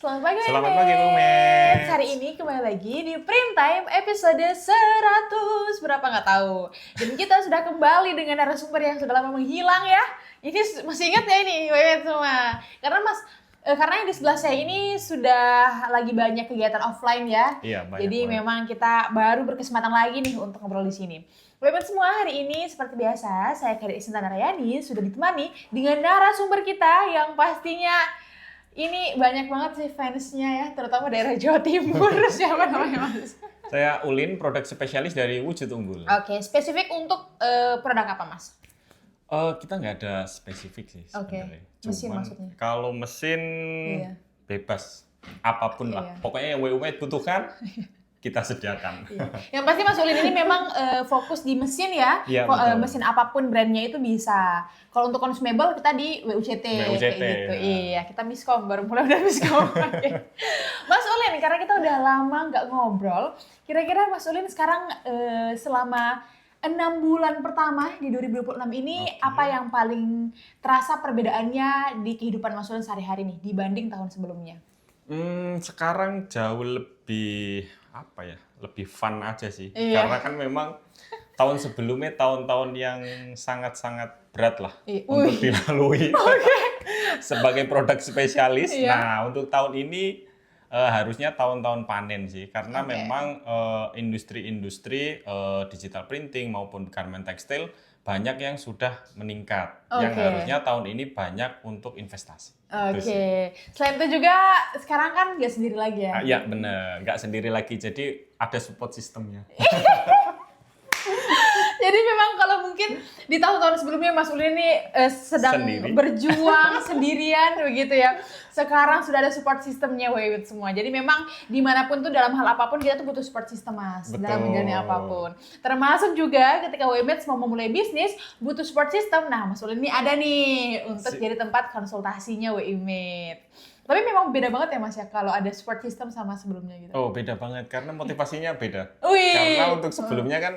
Selamat pagi, Selamat pagi, Umet. Hari ini kembali lagi di Print Time episode 100. Berapa nggak tahu. Dan kita sudah kembali dengan narasumber yang sudah lama menghilang ya. Ini masih ingat ya ini, Umet semua. Karena yang di sebelah saya ini sudah lagi banyak kegiatan offline ya. Iya, banyak Jadi banget. memang kita baru berkesempatan lagi nih untuk ngobrol di sini. Teman-teman semua, hari ini seperti biasa saya Kadek Sinta Narayani sudah ditemani dengan narasumber kita yang pastinya ini banyak banget sih fansnya ya, terutama daerah Jawa Timur. Siapa namanya Mas? Saya Ulin, produk spesialis dari Wujud Unggul. Oke, spesifik untuk produk apa Mas? Kita nggak ada spesifik sih sebenarnya. Mesin maksudnya? Kalau mesin Iya. bebas, apapun lah. Iya. Pokoknya yang WUMED butuhkan, kita sediakan. Iya. Yang pasti Mas Ulin ini memang fokus di mesin ya. Iya, betul. Mesin apapun brandnya itu bisa. Kalau untuk consumable kita di WUCT, kayak WUCT, gitu. ya. Iya, kita miskom baru mulai udah miskom. Oke. Mas Ulin, karena kita udah lama nggak ngobrol, kira-kira Mas Ulin sekarang selama 6 bulan pertama di 2026 ini apa yang paling terasa perbedaannya di kehidupan Mas Ulin sehari-hari nih dibanding tahun sebelumnya? Sekarang jauh lebih lebih fun aja sih. Iya. Karena kan memang tahun sebelumnya tahun-tahun yang sangat-sangat berat lah Iya. untuk dilalui sebagai produk spesialis. Iya. Nah, untuk tahun ini harusnya tahun-tahun panen sih, karena Oke. memang industri-industri digital printing maupun garment tekstil banyak yang sudah meningkat. Yang Oke. harusnya tahun ini banyak untuk investasi. Itu sih. Oke, selain itu juga sekarang kan nggak sendiri lagi ya? Iya bener, nggak sendiri lagi, jadi ada support sistemnya. Jadi memang kalau mungkin di tahun-tahun sebelumnya Mas Ulin ini sedang Sendiri. berjuang sendirian begitu ya. Sekarang sudah ada support sistemnya Wewit semua. Jadi memang dimanapun tuh dalam hal apapun kita tuh butuh support system Mas. Betul. Dalam menjalani apapun. Termasuk juga ketika Wewit mau memulai bisnis butuh support system. Nah Mas Ulin ini ada nih untuk jadi tempat konsultasinya Wewit. Tapi memang beda banget ya Mas ya kalau ada support system sama sebelumnya gitu. Oh beda banget, karena motivasinya beda. Wih. Karena untuk sebelumnya kan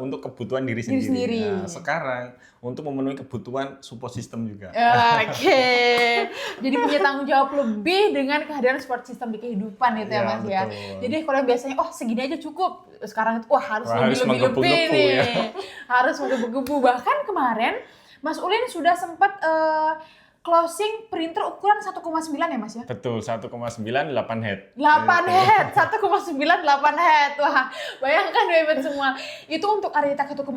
untuk kebutuhan diri sendiri. sendiri. Nah, sekarang untuk memenuhi kebutuhan support system juga. Oke, jadi punya tanggung jawab lebih dengan kehadiran support system di kehidupan itu ya Ya, Mas ya. betul. Jadi kalau biasanya segini aja cukup, sekarang itu harus Wah, harus lebih menggebu-gebu nih, ya. harus menggebu-gebu. Bahkan kemarin Mas Ulin sudah sempat closing printer ukuran 1,9 ya Mas ya? Betul, 1,9 8 head. 8 head, 1,9 8 head. Wah, bayangkan Bebet semua. Itu untuk Arita 1,9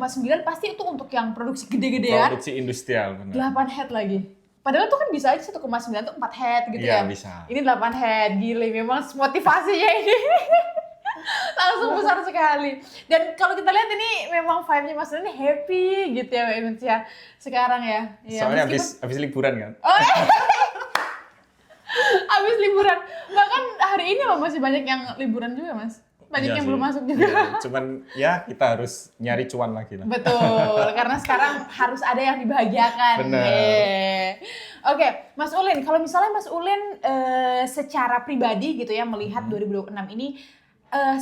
pasti itu untuk yang produksi gede-gedean. Produksi industrial, benar. 8 head lagi. Padahal tuh kan bisa aja 1,9 tuh 4 head gitu Iya, ya. bisa. Ini 8 head, gile memang motivasinya ini. Langsung besar sekali. Dan kalau kita lihat ini memang vibe-nya Mas Ulin ini happy gitu ya Mbak ya. Sekarang ya. Iya, Soalnya meskipun- habis liburan kan. Habis liburan. Bahkan hari ini loh masih banyak yang liburan juga Mas. Banyak Iya yang sih. belum masuk juga. Iya, cuman ya kita harus nyari cuan lagi lah. Betul, karena sekarang harus ada yang dibahagiakan. Benar. Yeay. Oke, Mas Ulin, kalau misalnya Mas Ulin secara pribadi gitu ya melihat 2026 ini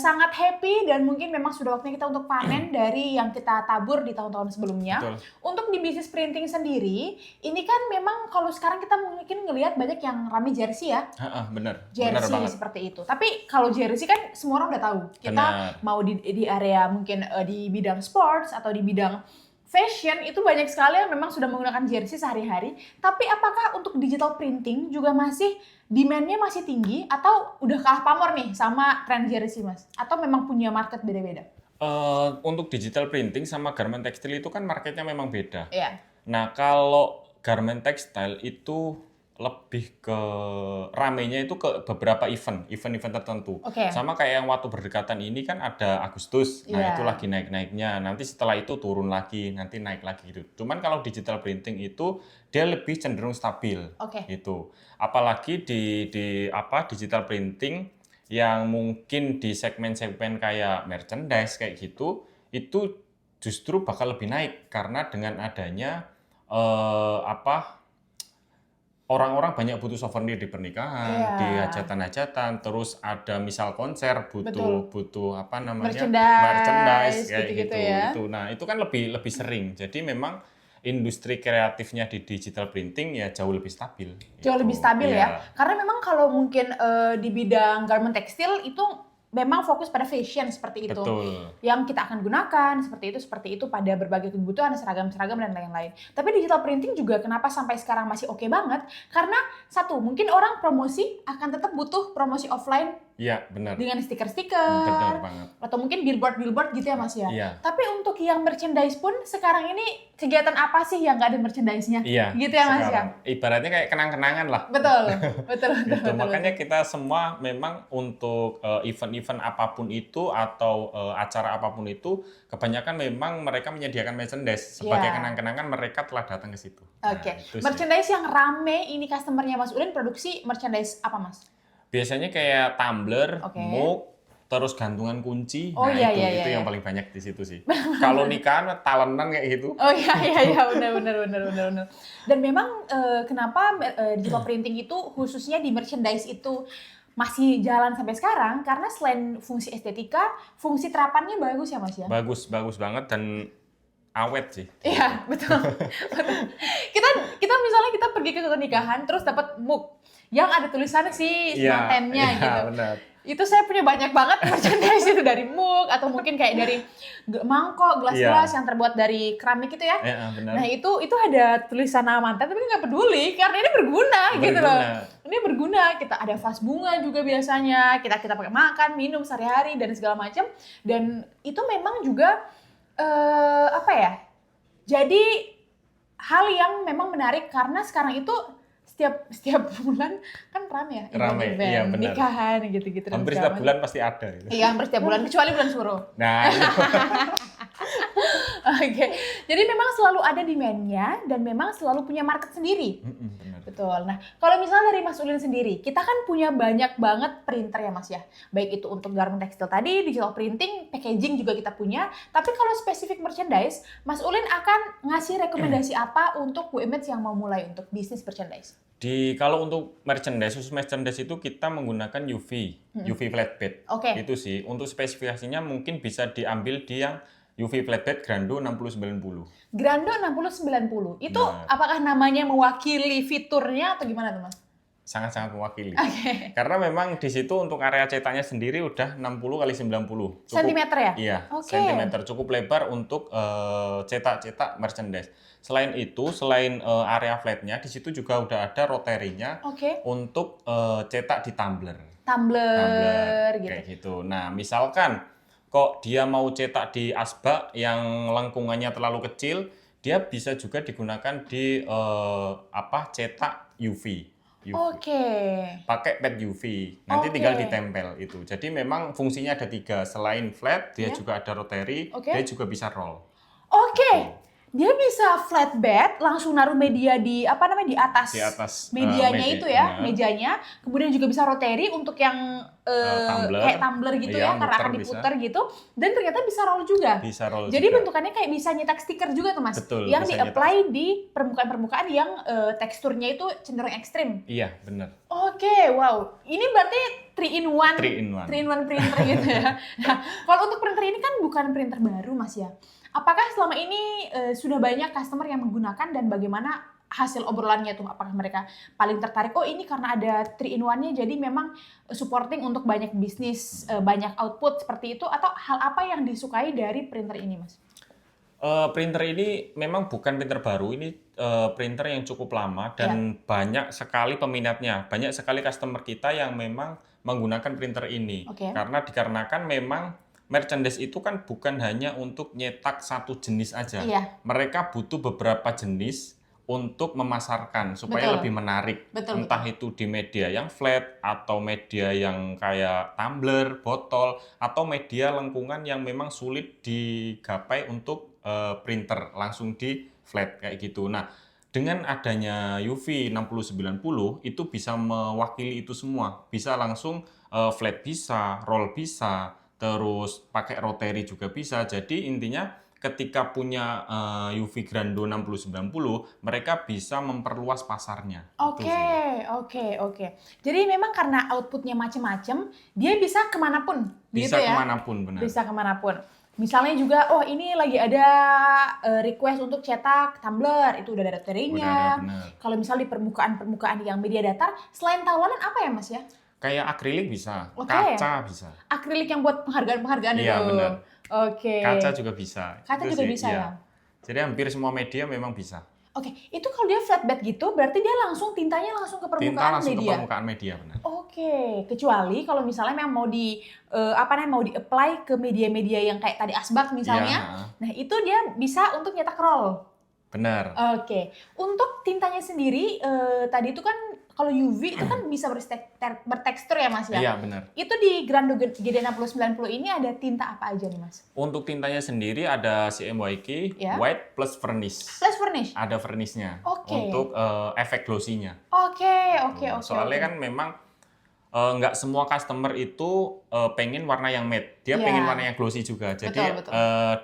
sangat happy dan mungkin memang sudah waktunya kita untuk panen dari yang kita tabur di tahun-tahun sebelumnya. Betul. Untuk di bisnis printing sendiri, ini kan memang kalau sekarang kita mungkin ngelihat banyak yang rame jersey ya. Bener. Bener Jersey banget. seperti itu. Tapi kalau jersey kan semua orang udah tahu. Kita Benar. mau di area mungkin di bidang sports atau di bidang fashion itu banyak sekali yang memang sudah menggunakan jersey sehari-hari. Tapi apakah untuk digital printing juga masih demand-nya masih tinggi atau udah kalah pamor nih sama tren jersey Mas? Atau memang punya market beda-beda? Untuk digital printing sama garment tekstil itu kan marketnya memang beda. Iya. Nah, kalau garment tekstil itu lebih ke ramenya itu ke beberapa event tertentu. Oke. Sama kayak yang waktu berdekatan ini kan ada Agustus. Nah, Iya. itu lagi naik-naiknya. Nanti setelah itu turun lagi, nanti naik lagi gitu. Cuman kalau digital printing itu dia lebih cenderung stabil. Oke. Gitu. Apalagi di digital printing yang mungkin di segmen-segmen kayak merchandise kayak gitu, itu justru bakal lebih naik karena dengan adanya orang-orang banyak butuh souvenir di pernikahan, Iya. di hajatan-hajatan, terus ada misal konser Betul. butuh Merchandise, merchandise kayak gitu-gitu gitu. ya. Nah, itu kan lebih sering. Jadi memang industri kreatifnya di digital printing ya jauh lebih stabil. Jauh Gitu. lebih stabil Iya. ya. Karena memang kalau mungkin di bidang garment tekstil itu memang fokus pada fashion seperti itu. Betul. Yang kita akan gunakan seperti itu pada berbagai kebutuhan, seragam-seragam dan lain-lain. Tapi digital printing juga kenapa sampai sekarang masih oke banget? Karena satu, mungkin orang promosi akan tetap butuh promosi offline Iya, benar. dengan stiker-stiker Benar banget. atau mungkin billboard gitu ya Mas ya. Iya. Tapi untuk yang merchandise pun sekarang ini kegiatan apa sih yang nggak ada merchandise-nya? Iya. Gitu ya Mas sekarang. ya. Ibaratnya kayak kenang-kenangan lah. Betul, betul. Gitu. Makanya kita semua memang untuk event-event apapun itu atau acara apapun itu, kebanyakan memang mereka menyediakan merchandise sebagai Iya. kenang-kenangan mereka telah datang ke situ. Nah, Oke, itu sih. merchandise yang rame ini customernya Mas Ulin produksi merchandise apa Mas? Biasanya kayak tumbler, Oke. mug, terus gantungan kunci. Oh, Nah, iya, itu iya, itu iya. yang paling banyak di situ sih. Kalau nikahan talentan kayak gitu. Oh iya benar. Dan memang kenapa digital printing itu khususnya di merchandise itu masih jalan sampai sekarang karena selain fungsi estetika, fungsi terapannya bagus ya Mas ya. Bagus banget dan awet sih. Iya, betul. Kita misalnya kita pergi ke nikahan terus dapat mug yang ada tulisannya si mantennya iya, gitu. Benar. Itu saya punya banyak banget merchandise itu dari mug atau mungkin kayak dari mangkok, gelas-gelas yang terbuat dari keramik itu ya. Benar. Nah itu ada tulisan nama mantan tapi nggak peduli karena ini berguna gitu loh. Ini berguna, kita ada vas bunga juga biasanya, kita pakai makan, minum sehari-hari dan segala macam. Dan itu memang juga apa ya? Jadi hal yang memang menarik karena sekarang itu setiap bulan kan rame ya Rame, event, iya, benar. nikahan gitu-gitu dan Hampir segala setiap macam. bulan pasti ada gitu. Iya, hampir setiap bulan kecuali bulan suruh. Nah, itu. Oke. Jadi memang selalu ada demand-nya dan memang selalu punya market sendiri. Benar. Betul. Nah, kalau misalnya dari Mas Ulin sendiri, kita kan punya banyak banget printer ya Mas ya. Baik itu untuk garment tekstil tadi, digital printing, packaging juga kita punya. Tapi kalau spesifik merchandise, Mas Ulin akan ngasih rekomendasi apa untuk UMH yang mau mulai untuk bisnis merchandise? Kalau untuk merchandise, khusus merchandise itu kita menggunakan UV flatbed. Oke. Itu sih. Untuk spesifikasinya mungkin bisa diambil di yang UV flatbed Grando 6090. Grando 6090. Itu Nah. apakah namanya mewakili fiturnya atau gimana tuh Mas? Sangat-sangat mewakili. Oke. Karena memang di situ untuk area cetaknya sendiri udah 60 kali 90. Sentimeter ya? Iya, Oke. sentimeter. Cukup lebar untuk cetak-cetak merchandise. Selain itu, selain area flatnya, di situ juga udah ada rotary-nya Oke. untuk cetak di tumbler. Tumbler gitu. Kayak gitu. Nah, misalkan kok dia mau cetak di asbak yang lengkungannya terlalu kecil, dia bisa juga digunakan di cetak UV. Oke. Pakai pad UV. Nanti Oke. tinggal ditempel itu. Jadi memang fungsinya ada 3. Selain flat, dia Ya. juga ada rotary, Oke. dia juga bisa roll. Oke. Dia bisa flatbed langsung naruh media di di atas. Di atas medianya itu ya, benar. mejanya. Kemudian juga bisa rotary untuk yang Tumbler. kayak tumbler gitu Iya, ya, karena muter akan diputar gitu. Dan ternyata bisa roll juga. Bisa roll Jadi juga. bentukannya kayak bisa nyetak stiker juga tuh Mas. Betul, Yang bisa di-apply di permukaan-permukaan yang teksturnya itu cenderung ekstrim. Iya, benar. Oke, wow. Ini berarti 3 in 1. 3 in 1. 3 in 1 printer gitu ya. Nah, kalau untuk printer ini kan bukan printer baru Mas ya. Apakah selama ini sudah banyak customer yang menggunakan dan bagaimana hasil obrolannya tuh? Apakah mereka paling tertarik, oh ini karena ada 3 in 1-nya jadi memang supporting untuk banyak bisnis, banyak output seperti itu, atau hal apa yang disukai dari printer ini Mas? Printer ini memang bukan printer baru, ini printer yang cukup lama dan banyak sekali peminatnya. Banyak sekali customer kita yang memang menggunakan printer ini. Oke. Karena dikarenakan memang merchandise itu kan bukan hanya untuk nyetak satu jenis aja. Iya. Mereka butuh beberapa jenis untuk memasarkan supaya Betul. lebih menarik. Betul, Entah itu di media yang flat atau media yang kayak tumbler, botol, atau media lengkungan yang memang sulit digapai untuk printer langsung di flat kayak gitu. Nah, dengan adanya UV 6090 itu bisa mewakili itu semua. Bisa langsung flat bisa, roll bisa, terus pakai rotary juga bisa. Jadi intinya ketika punya UV Grando 6090, mereka bisa memperluas pasarnya. Itu sih. Oke. Jadi memang karena outputnya macam-macam, dia bisa kemanapun, Bisa gitu ya? kemanapun, benar. Bisa kemanapun. Misalnya juga, oh ini lagi ada request untuk cetak tumbler, itu udah ada Udah materinya. ada, benar. Kalau misal di permukaan-permukaan yang media datar, selain taulonan apa ya Mas ya? Kayak akrilik bisa, Oke. kaca bisa. Akrilik yang buat penghargaan-penghargaan itu. Iya, benar. Oke. Kaca juga bisa. Kaca Itu juga sih, bisa iya. ya? Jadi hampir semua media memang bisa. Oke, itu kalau dia flat bed gitu, berarti dia langsung tintanya langsung ke Tinta permukaan langsung ke media. permukaan media, benar. Oke, kecuali kalau misalnya memang mau mau di-apply ke media-media yang kayak tadi asbak misalnya. Iya, Nah, itu dia bisa untuk nyetak roll. benar. Oke. Untuk tintanya sendiri tadi itu kan kalau UV itu kan bisa bertekstur ya Mas ya. Iya, benar. Itu di Grando GD6090 ini ada tinta apa aja nih Mas? Untuk tintanya sendiri ada CMYK, Ya. white plus varnish. Plus varnish. Ada varnishnya. Oke. Untuk efek glossy-nya. Oke. Soalnya kan memang nggak semua customer itu pengen warna yang matte. Dia Iya. pengen warna yang glossy juga. Jadi Betul.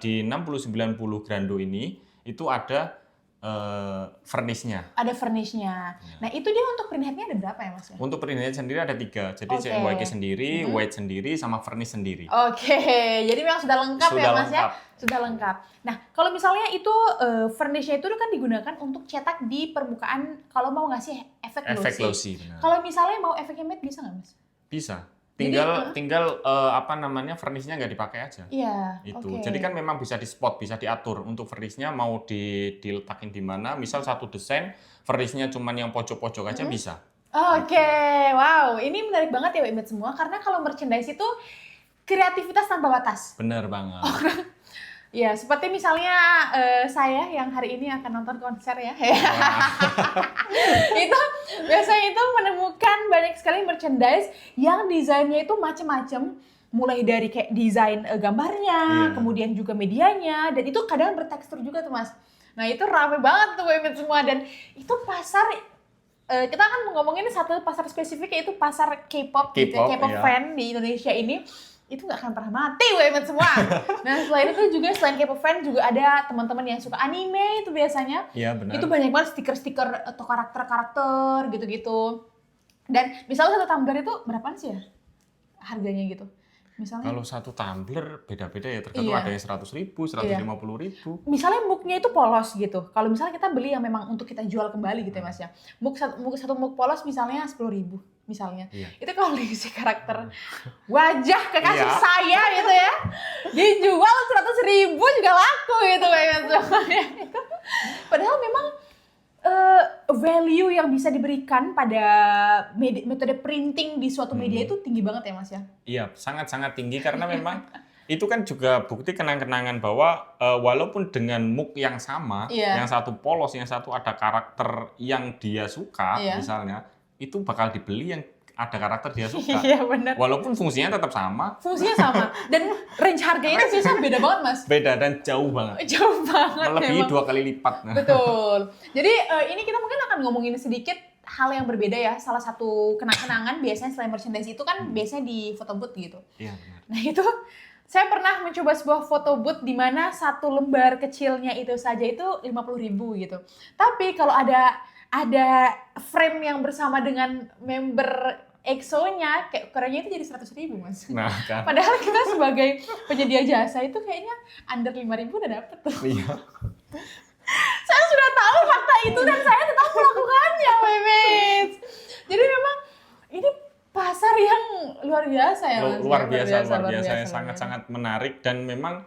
di 6090 Grando ini itu ada varnishnya. Ada varnishnya. Nah, itu dia untuk print headnya ada berapa ya Mas ya? Untuk printnya sendiri ada 3. Jadi Oke. CMYK sendiri, white sendiri, sama varnish sendiri. Oke, jadi memang sudah lengkap ya Sudah Mas ya? lengkap. Sudah lengkap. Nah, kalau misalnya itu varnishnya itu kan digunakan untuk cetak di permukaan kalau mau ngasih efek glossy. Efek glossy, benar. Kalau misalnya mau efeknya matte bisa nggak Mas? Bisa. Jadi, Tinggal varnishnya nggak dipakai aja. Iya, Itu. oke. Jadi kan memang bisa di spot, bisa diatur untuk varnishnya mau diletakin di mana. Misal satu desain, varnishnya cuma yang pojok-pojok aja bisa. Oke, wow, ini menarik banget ya Image semua karena kalau merchandise itu kreativitas tanpa batas. Bener banget. Ya, seperti misalnya saya yang hari ini akan nonton konser ya. Itu biasanya itu menemukan banyak sekali merchandise yang desainnya itu macam-macam, mulai dari kayak desain gambarnya, Iya. kemudian juga medianya, dan itu kadang bertekstur juga tuh Mas. Nah itu rame banget tuh Image semua, dan itu pasar kita akan ngomongin satu pasar spesifik yaitu pasar K-pop gitu ya, K-pop, K-pop iya. fan di Indonesia ini. Itu nggak akan pernah mati women semua. Nah selain itu juga selain K-pop fan juga ada teman-teman yang suka anime itu biasanya. Iya, benar. Itu banyak banget stiker-stiker atau karakter-karakter gitu-gitu. Dan misalnya satu tumbler itu berapaan sih ya harganya gitu? Misalnya Kalau satu tumbler beda-beda ya, tergantung Iya. ada yang 100.000, 150.000. misalnya muknya itu polos gitu. Kalau misalnya kita beli yang memang untuk kita jual kembali gitu ya Mas ya. Satu muk polos misalnya 10.000 misalnya. Iya. Itu kalau diisi karakter wajah kekasih Iya. saya gitu ya. Dijual 100.000 juga laku gitu kayak semuanya. Padahal memang value yang bisa diberikan pada metode printing di suatu media itu tinggi banget ya Mas ya. Iya, sangat-sangat tinggi karena memang itu kan juga bukti kenang-kenangan bahwa walaupun dengan muk yang sama, Iya. yang satu polos, yang satu ada karakter yang dia suka, Iya. misalnya, itu bakal dibeli yang ada karakter dia suka. Iya benar. Walaupun fungsinya tetap sama, Fungsinya sama dan range harganya itu biasanya beda banget Mas. beda dan jauh banget. Jauh banget Melebihi memang. 2 kali lipat. Nah. Betul. Jadi ini kita mungkin akan ngomongin sedikit hal yang berbeda ya. Salah satu kenang-kenangan biasanya selain merchandise itu kan biasanya di photo booth gitu. Iya, benar. Nah itu saya pernah mencoba sebuah photo booth di mana satu lembar kecilnya itu saja itu 50.000 gitu. Tapi kalau ada frame yang bersama dengan member EXO-nya, kayak ukurannya itu jadi 100.000 Mas. Nah, kan. Padahal kita sebagai penyedia jasa itu kayaknya under 5.000 udah dapet tuh. Iya. Saya sudah tahu fakta itu dan saya tetap melakukannya, Memes. Jadi memang ini pasar yang luar biasa ya, Mas. Luar biasa. Sangat-sangat menarik dan memang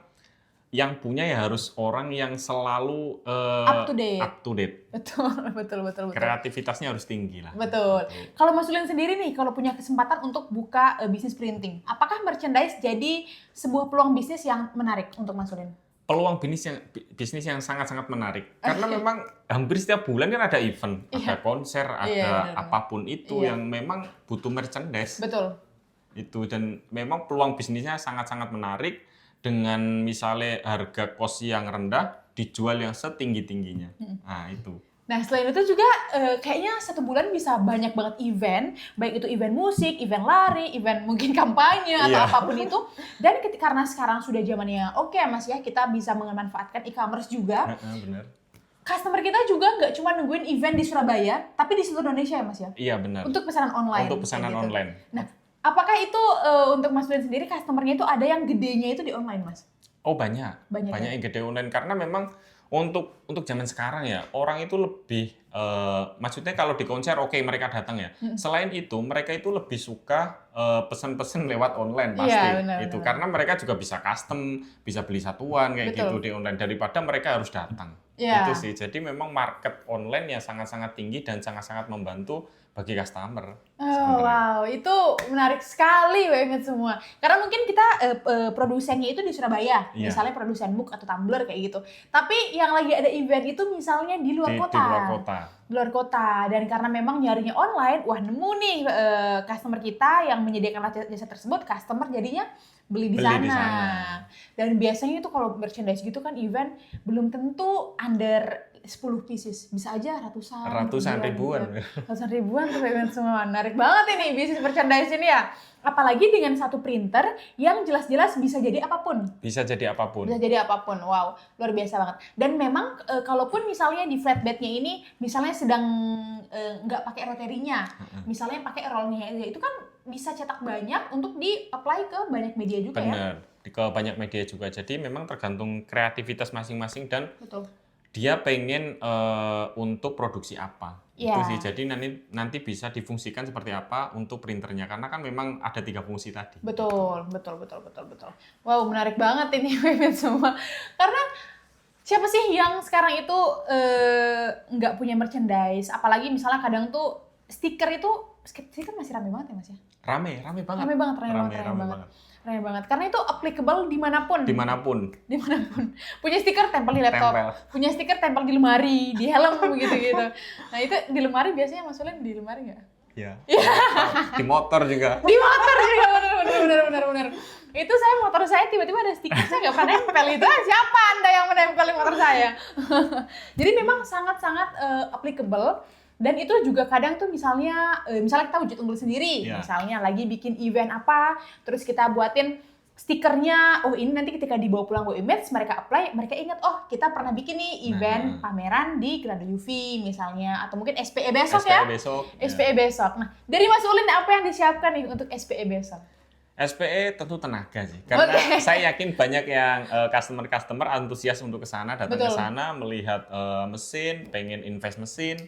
yang punya ya harus orang yang selalu Up to date. up to date. Betul. Kreativitasnya harus tinggi lah. Betul. Kalau Mas Ulin sendiri nih, kalau punya kesempatan untuk buka bisnis printing, apakah merchandise jadi sebuah peluang bisnis yang menarik untuk Mas Ulin? Peluang bisnis yang sangat-sangat menarik. Karena memang hampir setiap bulan kan ada event, ada konser, ada benar. apapun itu Iya. yang memang butuh merchandise. Betul. Itu dan memang peluang bisnisnya sangat-sangat menarik dengan misalnya harga kos yang rendah dijual yang setinggi-tingginya. Nah, itu. Nah, selain itu juga kayaknya satu bulan bisa banyak banget event, baik itu event musik, event lari, event mungkin kampanye atau Iya. apapun itu. Dan karena sekarang sudah zamannya oke Mas ya, kita bisa memanfaatkan e-commerce juga. Benar. Customer kita juga nggak cuma nungguin event di Surabaya, tapi di seluruh Indonesia ya Mas ya. Iya, benar. Untuk pesanan online. Untuk pesanan kayak gitu. online. Nah, apakah itu untuk Mas Ulin sendiri customernya itu ada yang gedenya itu di online Mas? Oh banyak, Banyak banyak ya? yang gede online karena memang untuk zaman sekarang ya orang itu lebih maksudnya kalau di konser oke mereka datang ya. Selain itu mereka itu lebih suka pesan-pesan lewat online Iya, pasti benar itu benar karena benar. mereka juga bisa custom, bisa beli satuan kayak gitu Betul. di online daripada mereka harus datang. Itu Iya. sih. Jadi memang market online ya sangat-sangat tinggi dan sangat-sangat membantu bagi customer Oh, sebenarnya. wow, itu menarik sekali banget semua. Karena mungkin kita produsennya itu di Surabaya, Iya, misalnya produsen mug atau tumbler kayak gitu. Tapi yang lagi ada event itu misalnya di luar di luar kota. kota. Di luar kota. Dan karena memang nyarinya online, wah nemu nih customer kita yang menyediakan jasa tersebut, customer jadinya beli di Beli di sana. sana. Dan biasanya itu kalau merchandise gitu kan event belum tentu under 10 pieces, bisa aja ratusan, Ratusan ribuan. ya. Ratusan ribuan tuh event semua. Menarik banget ini bisnis merchandise ini ya. Apalagi dengan satu printer yang jelas-jelas bisa jadi apapun. Bisa jadi apapun. Bisa jadi apapun. Wow, luar biasa banget. Dan memang kalaupun misalnya di flatbednya ini misalnya sedang nggak pakai roterinya, misalnya pakai rollnya aja, itu kan bisa cetak banyak untuk di-apply ke banyak media juga ya. Benar, ke banyak media juga. Jadi memang tergantung kreativitas masing-masing dan Betul. dia pengen untuk produksi apa. Iya. Itu sih. Jadi nanti bisa difungsikan seperti apa untuk printernya karena kan memang ada 3 fungsi tadi. Betul. Wow, menarik banget ini Mehmet semua. Karena siapa sih yang sekarang itu nggak punya merchandise? Apalagi misalnya kadang tuh stiker masih rame banget ya Mas ya? Rame banget. Rame banget. Rame banget. Karena itu applicable dimanapun. Dimanapun. Punya stiker tempel di laptop, Tempel. punya stiker tempel di lemari, di helm gitu-gitu. Nah itu di lemari biasanya Mas Ulin di lemari nggak? Iya. Di motor juga. Di motor juga bener. Itu motor saya tiba-tiba ada stiker saya nggak pernah nempel itu. Siapa Anda yang menempel di motor saya? Jadi memang sangat-sangat applicable. Dan itu juga kadang tuh misalnya kita wujud unggul sendiri, Iya. misalnya lagi bikin event apa, terus kita buatin stikernya, oh ini nanti ketika dibawa pulang ke image, mereka apply, mereka ingat, oh kita pernah bikin nih event pameran di Grado UV misalnya, atau mungkin SPE besok SPE ya. besok. SPE besok. Nah, dari Mas Ulin apa yang disiapkan nih untuk SPE besok? SPE tentu tenaga sih. Karena saya yakin banyak yang customer antusias untuk ke sana, datang ke sana melihat mesin, pengen invest mesin,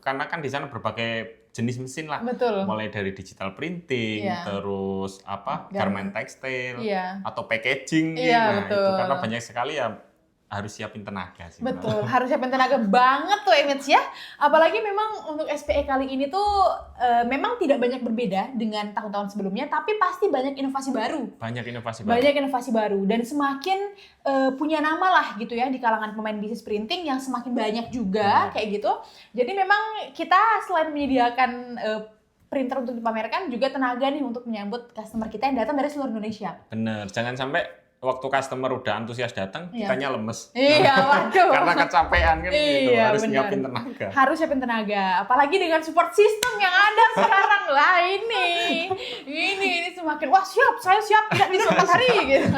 karena kan di sana berbagai jenis mesin lah. Betul. Mulai dari digital printing, terus garment tekstil, atau packaging Iya, itu karena banyak sekali ya harus siapin tenaga sih. Betul, harus siapin tenaga banget tuh Image ya. Apalagi memang untuk SPE kali ini tuh memang tidak banyak berbeda dengan tahun-tahun sebelumnya, tapi pasti banyak inovasi baru. Banyak inovasi baru. Dan semakin punya nama lah gitu ya di kalangan pemain bisnis printing yang semakin banyak juga kayak gitu. Jadi memang kita selain menyediakan printer untuk dipamerkan juga tenaga nih untuk menyambut customer kita yang datang dari seluruh Indonesia. Bener, jangan sampai waktu customer udah antusias datang, kitanya lemes. Iya, waduh. Karena kecapean kan gitu, harus nyiapin tenaga. Harus siapin tenaga, apalagi dengan support system yang ada sekarang lah ini semakin wah saya siap tidak di suatu hari gitu.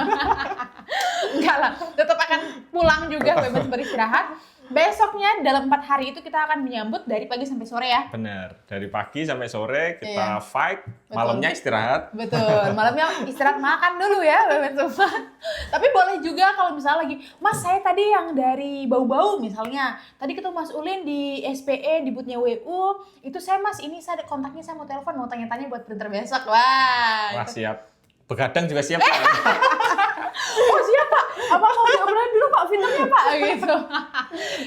Enggak lah, tetap akan pulang juga bebas beristirahat. Besoknya dalam 4 hari itu kita akan menyambut dari pagi sampai sore ya. Bener, dari pagi sampai sore kita fight, malamnya istirahat. Betul, malamnya istirahat makan dulu ya Bebet semua. Tapi boleh juga kalau misalnya lagi, Mas saya tadi yang dari bau-bau misalnya, tadi ketemu Mas Ulin di SPE, di boothnya WU, itu saya Mas, ini saya kontaknya, saya mau telepon, mau tanya-tanya buat printer besok. Wah siap. Begadang juga siap. Oh siap Pak, apa mau diobrolin dulu Pak filmnya Pak gitu.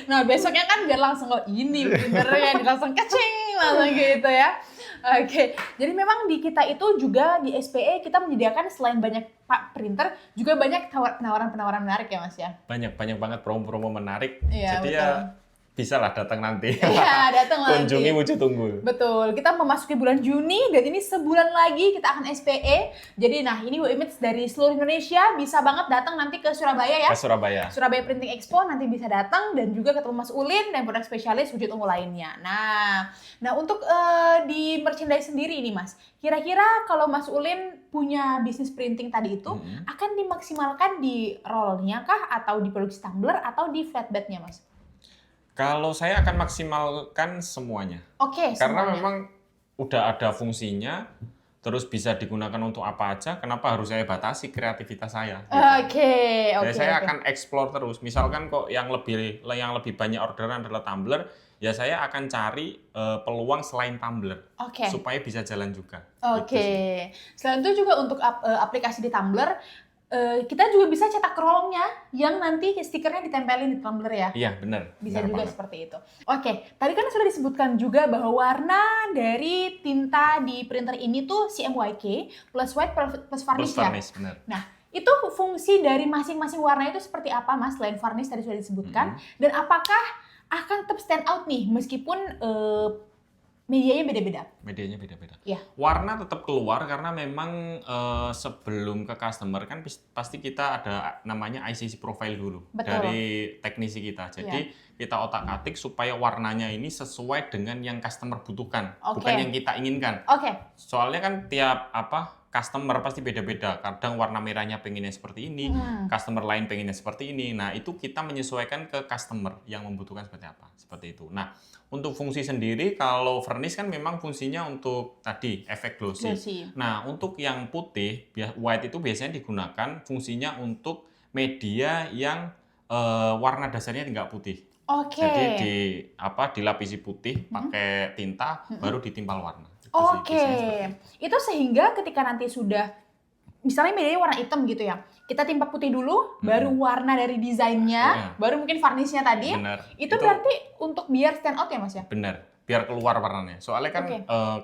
Nah besoknya kan biar langsung ini printernya langsung kecing langsung gitu ya. Oke, jadi memang di kita itu juga di SPE kita menyediakan selain banyak printer juga banyak penawaran-penawaran menarik ya Mas ya. Banyak banget promo-promo menarik. Iya, jadi betul. ya bisa lah datang nanti. Iya, datang lagi. Kunjungi Wujud Unggul. Betul. Kita memasuki bulan Juni dan ini sebulan lagi kita akan SPE. Jadi nah ini Image dari seluruh Indonesia bisa banget datang nanti ke Surabaya ya. Ke Surabaya. Surabaya Printing Expo nanti bisa datang dan juga ketemu Mas Ulin dan produk spesialis Wujud Unggul lainnya. Nah untuk di merchandise sendiri ini Mas, kira-kira kalau Mas Ulin punya bisnis printing tadi itu akan dimaksimalkan di rollnya kah atau di produksi tumbler atau di flatbednya Mas? Kalau saya akan maksimalkan semuanya. Oke, karena semuanya. memang udah ada fungsinya, terus bisa digunakan untuk apa aja, kenapa harus saya batasi kreativitas saya? Oke. Ya, saya akan explore terus. Misalkan kok yang lebih banyak orderan adalah tumbler, ya saya akan cari peluang selain tumbler Oke. supaya bisa jalan juga. Oke. Gitu sih. Selain itu juga untuk aplikasi di Tumblr, kita juga bisa cetak rolongnya yang nanti stikernya ditempelin di Tumblr ya. Iya, benar. Bisa benar juga banget. seperti itu. Oke, tadi kan sudah disebutkan juga bahwa warna dari tinta di printer ini tuh CMYK plus white plus varnish Plus ya. varnish, benar. Nah, itu fungsi dari masing-masing warna itu seperti apa, Mas? Selain varnish tadi sudah disebutkan. Dan apakah akan tetap stand out nih meskipun medianya beda-beda? Medianya beda-beda. Iya. Warna tetap keluar karena memang sebelum ke customer kan pasti kita ada namanya ICC profile dulu. Betul. Dari teknisi kita. Jadi kita otak-atik supaya warnanya ini sesuai dengan yang customer butuhkan, Oke. bukan yang kita inginkan. Oke. Soalnya kan tiap customer pasti beda-beda. Kadang warna merahnya pengennya seperti ini, customer lain pengennya seperti ini. Nah, itu kita menyesuaikan ke customer yang membutuhkan seperti apa. Seperti itu. Nah, untuk fungsi sendiri, kalau varnish kan memang fungsinya untuk tadi efek glossy. Nah, untuk yang putih, white itu biasanya digunakan fungsinya untuk media yang warna dasarnya nggak putih. Oke. Jadi dilapisi putih pakai tinta, baru ditimpal warna. Oke. Itu sehingga ketika nanti sudah misalnya medianya warna hitam gitu ya. Kita timpa putih dulu, baru warna dari desainnya, baru mungkin varnishnya tadi. Benar. Itu berarti untuk biar stand out ya, Mas ya? Benar, biar keluar warnanya. Soalnya kan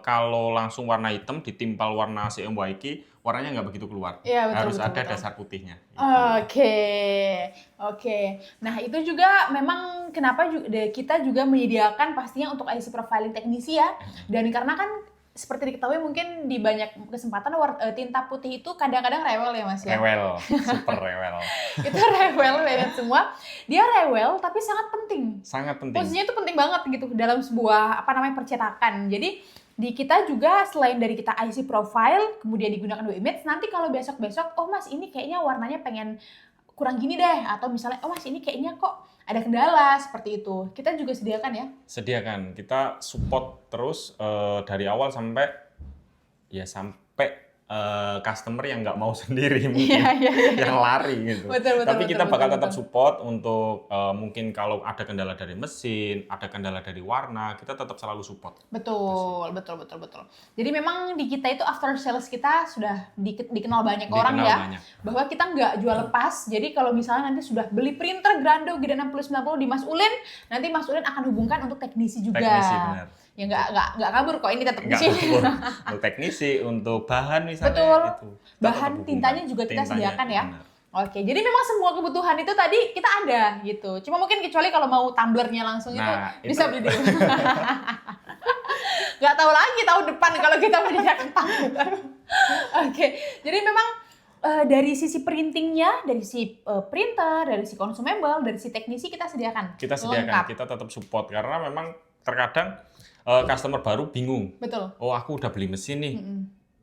kalau langsung warna hitam ditimpal warna CMYK, warnanya nggak begitu keluar. Iya, betul, Harus betul, ada betul. dasar putihnya. Oke. Nah, itu juga memang kenapa kita juga menyediakan pastinya untuk IC profiling teknisi ya. Dan karena kan seperti diketahui mungkin di banyak kesempatan tinta putih itu kadang-kadang rewel ya, Mas ya. Rewel, super rewel. Itu rewel banget semua. Dia rewel tapi sangat penting. Sangat penting. Posisinya itu penting banget gitu dalam sebuah percetakan. Jadi di kita juga selain dari kita IC profile, kemudian digunakan WIMAGE, nanti kalau besok-besok, oh Mas ini kayaknya warnanya pengen kurang gini deh, atau misalnya, oh Mas ini kayaknya kok ada kendala seperti itu. Kita juga sediakan ya? Sediakan, kita support terus dari awal sampai customer yang nggak mau sendiri mungkin, yang lari gitu. Betul, Tapi kita bakal tetap betul. support untuk mungkin kalau ada kendala dari mesin, ada kendala dari warna, kita tetap selalu support. Betul. Jadi memang di kita itu after sales kita sudah dikenal banyak orang ya, bahwa kita nggak jual lepas. Jadi kalau misalnya nanti sudah beli printer Grando GD6090 di Mas Ulin, nanti Mas Ulin akan hubungkan untuk teknisi juga. Teknisi, benar. Ya nggak kabur kok, ini tetap di sini. Untuk teknisi, untuk bahan misalnya. Betul. Itu, bahan tintanya juga kita sediakan ya. Benar. Oke, jadi memang semua kebutuhan itu tadi kita ada gitu. Cuma mungkin kecuali kalau mau tumblernya langsung itu bisa beli dulu. Nggak tahu lagi tahun depan kalau kita menyediakan tumbler. Oke, jadi memang dari sisi printingnya, dari si printer, dari si consumable, dari si teknisi kita sediakan. Kita sediakan, lengkap. kita tetap support karena memang terkadang customer baru bingung. Betul. Oh, aku udah beli mesin nih.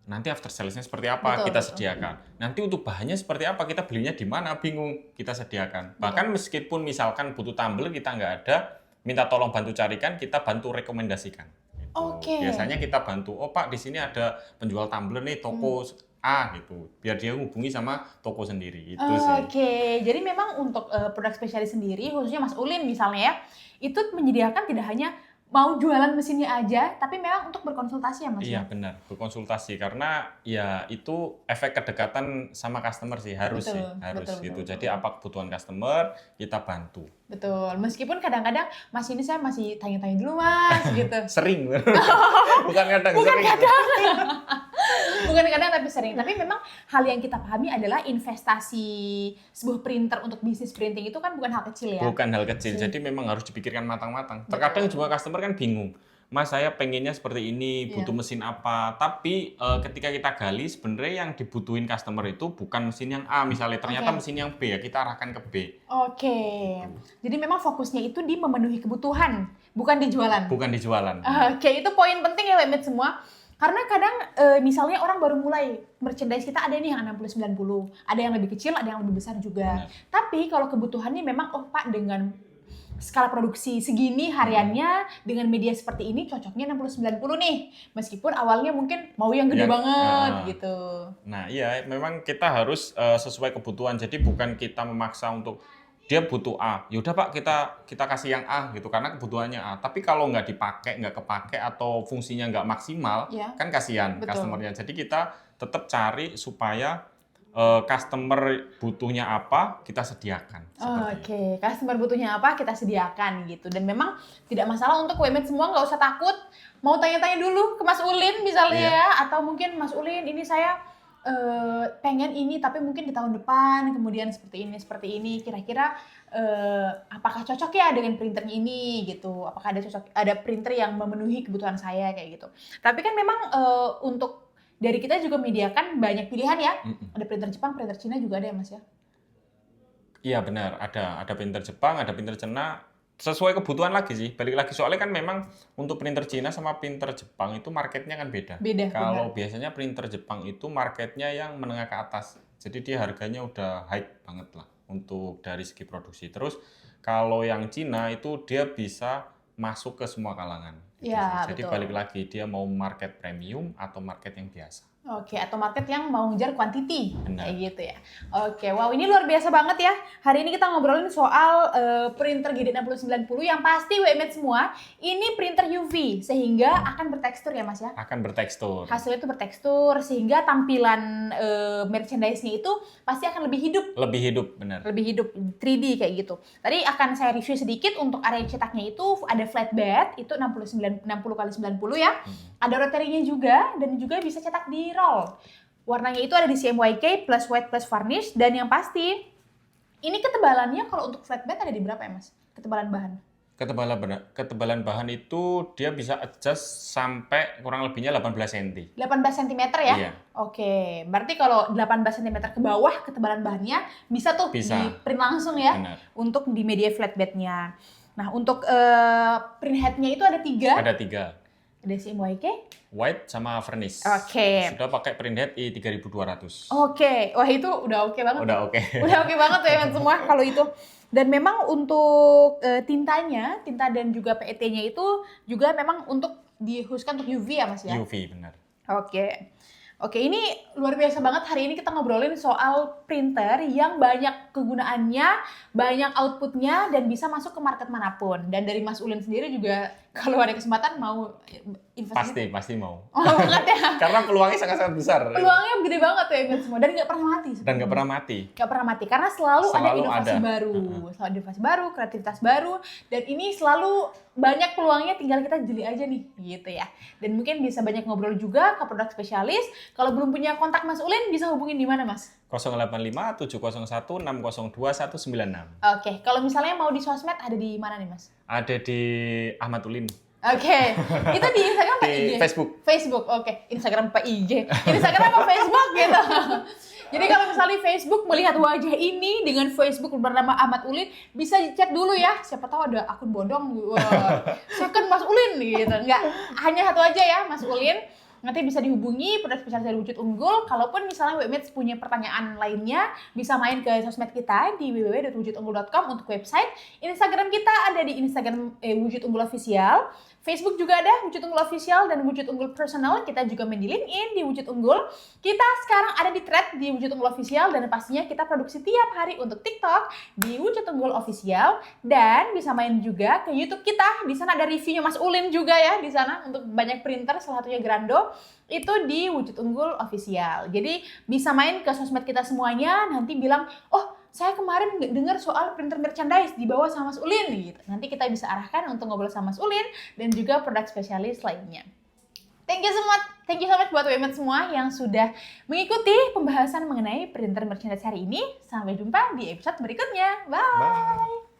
Nanti after sales-nya seperti apa? Kita sediakan. Nanti untuk bahannya seperti apa? Kita belinya di mana? Bingung. Kita sediakan. Bahkan meskipun misalkan butuh tumbler kita nggak ada, minta tolong bantu carikan, kita bantu rekomendasikan. Gitu. Oke. Biasanya kita bantu. Oh Pak, di sini ada penjual tumbler nih, toko A gitu. Biar dia hubungi sama toko sendiri. Itu sih. Oke, jadi memang untuk produk spesialis sendiri, khususnya Mas Ulin misalnya ya, itu menyediakan tidak hanya mau jualan mesinnya aja, tapi memang untuk berkonsultasi ya Mas? Iya benar, berkonsultasi karena ya itu efek kedekatan sama customer sih harus gitu. Jadi apa kebutuhan customer kita bantu. Betul, meskipun kadang-kadang Mas ini saya masih tanya-tanya dulu Mas gitu. Sering, bukan kadang. Bukan kadang tapi sering. Tapi memang hal yang kita pahami adalah investasi sebuah printer untuk bisnis printing itu kan bukan hal kecil ya. Bukan hal kecil, jadi memang harus dipikirkan matang-matang. Terkadang juga customer kan bingung. Mas saya pengennya seperti ini, butuh mesin apa. Tapi ketika kita gali sebenarnya yang dibutuhin customer itu bukan mesin yang A misalnya, ternyata mesin yang B ya kita arahkan ke B. Oke. Jadi memang fokusnya itu di memenuhi kebutuhan, bukan di jualan. Bukan di jualan. Oke, itu poin penting ya WIMAGE semua. Karena kadang misalnya orang baru mulai merchandise kita ada nih yang 60-90, ada yang lebih kecil, ada yang lebih besar juga. Tapi kalau kebutuhannya memang oh Pak dengan skala produksi segini hariannya dengan media seperti ini cocoknya 60-90 nih. Meskipun awalnya mungkin mau yang gede banget gitu. Nah iya, memang kita harus sesuai kebutuhan. Jadi bukan kita memaksa untuk dia butuh A, yaudah Pak kita kasih yang A gitu karena kebutuhannya A. Tapi kalau nggak dipakai, nggak kepake atau fungsinya nggak maksimal, kan kasihan customernya. Jadi kita tetap cari supaya customer butuhnya apa kita sediakan. Oke, customer butuhnya apa kita sediakan gitu. Dan memang tidak masalah untuk WMED semua, nggak usah takut. Mau tanya-tanya dulu ke Mas Ulin misalnya ya, atau mungkin Mas Ulin ini saya pengen ini tapi mungkin di tahun depan kemudian seperti ini kira-kira apakah cocok ya dengan printer ini gitu, apakah ada printer yang memenuhi kebutuhan saya kayak gitu. Tapi kan memang untuk dari kita juga menyediakan banyak pilihan ya. Ada printer Jepang, printer Cina juga ada ya Mas ya? Iya benar, ada printer Jepang, ada printer Cina, sesuai kebutuhan lagi sih. Balik lagi soalnya kan memang untuk printer Cina sama printer Jepang itu marketnya kan beda. Kalau biasanya printer Jepang itu marketnya yang menengah ke atas. Jadi dia harganya udah high banget lah untuk dari segi produksi. Terus kalau yang Cina itu dia bisa masuk ke semua kalangan. Ya, jadi balik lagi dia mau market premium atau market yang biasa. Oke, atau market yang mau ngejar quantity, kayak gitu ya. Oke, wow ini luar biasa banget ya. Hari ini kita ngobrolin soal printer GD6090 yang pasti WMED semua. Ini printer UV, sehingga akan bertekstur ya Mas ya? Akan bertekstur. Hasilnya itu bertekstur, sehingga tampilan merchandise-nya itu pasti akan lebih hidup. Lebih hidup, benar. Lebih hidup, 3D kayak gitu. Tadi akan saya review sedikit untuk area cetaknya itu ada flatbed, itu 60x90 ya. Ada roterinya juga, dan juga bisa cetak di roll. Warnanya itu ada di CMYK plus white plus varnish, dan yang pasti ini ketebalannya kalau untuk flatbed ada di berapa ya Mas? Ketebalan bahan. Ketebalan bahan itu dia bisa adjust sampai kurang lebihnya 18 cm. 18 cm ya? Iya. Oke, berarti kalau 18 cm ke bawah ketebalan bahannya bisa tuh di print langsung ya. Benar. Untuk di media flatbednya. Nah untuk print headnya itu ada 3. Ada 3. Ada CMYK, white sama varnish. Oke. Sudah pakai print head i3200. Oke. Wah itu udah oke banget. Udah oke. Udah oke banget ya semua kalau itu. Dan memang untuk tintanya, tinta dan juga PET-nya itu juga memang untuk dikhususkan untuk UV ya Mas ya? UV benar. Oke. Oke, ini luar biasa banget. Hari ini kita ngobrolin soal printer yang banyak kegunaannya, banyak outputnya, dan bisa masuk ke market manapun. Dan dari Mas Ulin sendiri juga, kalau ada kesempatan mau investasi? Pasti mau. Oh, banget ya? Karena peluangnya sangat-sangat besar. Peluangnya gede banget ya semua, dan nggak pernah mati. Dan nggak pernah mati. Nggak pernah mati, karena selalu ada inovasi baru. Selalu ada inovasi baru, kreativitas baru, dan ini selalu banyak peluangnya, tinggal kita jeli aja nih, gitu ya. Dan mungkin bisa banyak ngobrol juga ke produk spesialis. Kalau belum punya kontak Mas Ulin, bisa hubungin di mana Mas? 085 701 602 196. Oke, kalau misalnya mau di sosmed ada di mana nih Mas? Ada di Ahmad Ulin. Oke, itu di Instagram apa IG? Facebook. Facebook, oke. Instagram apa IG? Instagram apa Facebook gitu. Jadi kalau misalnya Facebook melihat wajah ini dengan Facebook bernama Ahmad Ulin, bisa cek dulu ya. Siapa tahu ada akun bodong. Wah, second Mas Ulin gitu. Enggak, hanya satu aja ya Mas Ulin. Nanti bisa dihubungi produk spesialis dari Wujud Unggul. Kalaupun misalnya WMED punya pertanyaan lainnya, bisa main ke sosmed kita di www.wujudunggul.com untuk website. Instagram kita ada di Instagram Wujud Unggul Official. Facebook juga ada Wujud Unggul Official dan Wujud Unggul Personal. Kita juga main di LinkedIn di Wujud Unggul. Kita sekarang ada di Thread di Wujud Unggul Official, dan pastinya kita produksi tiap hari untuk TikTok di Wujud Unggul Official, dan bisa main juga ke YouTube kita. Di sana ada reviewnya Mas Ulin juga ya di sana untuk banyak printer, salah satunya Grando. Itu di Wujud Unggul Official. Jadi bisa main ke sosmed kita semuanya, nanti bilang, "Oh, saya kemarin dengar soal printer merchandise dibawa sama Mas Ulin," gitu. Nanti kita bisa arahkan untuk ngobrol sama Mas Ulin dan juga produk spesialis lainnya. Thank you so much buat WMED semua yang sudah mengikuti pembahasan mengenai printer merchandise hari ini. Sampai jumpa di episode berikutnya. Bye.